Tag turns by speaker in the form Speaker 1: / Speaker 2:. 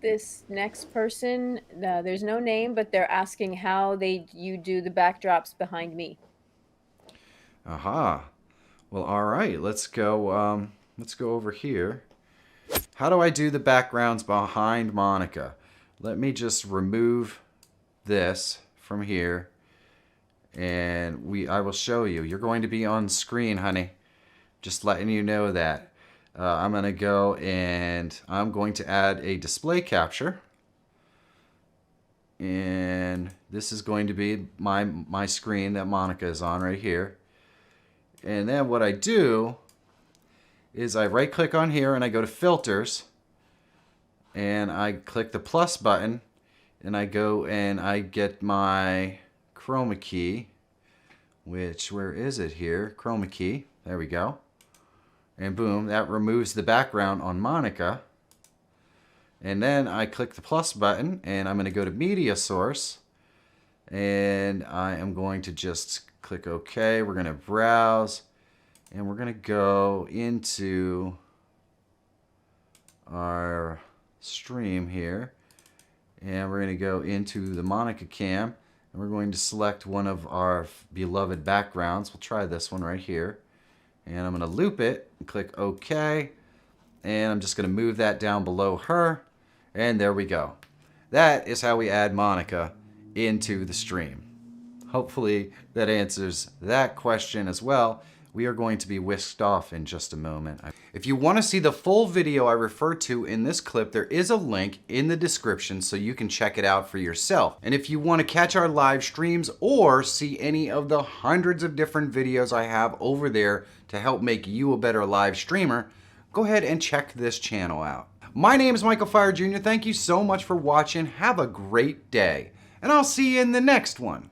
Speaker 1: this next person. There's no name, but they're asking how you do the backdrops behind me.
Speaker 2: Aha. Well, all right. Let's go over here. How do I do the backgrounds behind Monica? Let me just remove this from here, and I will show you. You're going to be on screen, honey. Just letting you know that. I'm going to go and I'm going to add a display capture. And this is going to be my screen that Monica is on right here. And then what I do is I right click on here and I go to filters and I click the plus button and I go and I get my chroma key, which, where is it here? Chroma key. There we go. And boom, that removes the background on Monica. And then I click the plus button and I'm going to go to media source and I am going to just click OK. We're going to browse and we're going to go into our stream here and we're going to go into the Monica cam and we're going to select one of our beloved backgrounds. We'll try this one right here. And I'm going to loop it and click OK. And I'm just going to move that down below her. And there we go. That is how we add Monica into the stream. Hopefully that answers that question as well. We are going to be whisked off in just a moment. If you want to see the full video I referred to in this clip, there is a link in the description so you can check it out for yourself. And if you want to catch our live streams or see any of the hundreds of different videos I have over there to help make you a better live streamer, go ahead and check this channel out. My name is Michael Feyrer Jr. Thank you so much for watching. Have a great day. And I'll see you in the next one.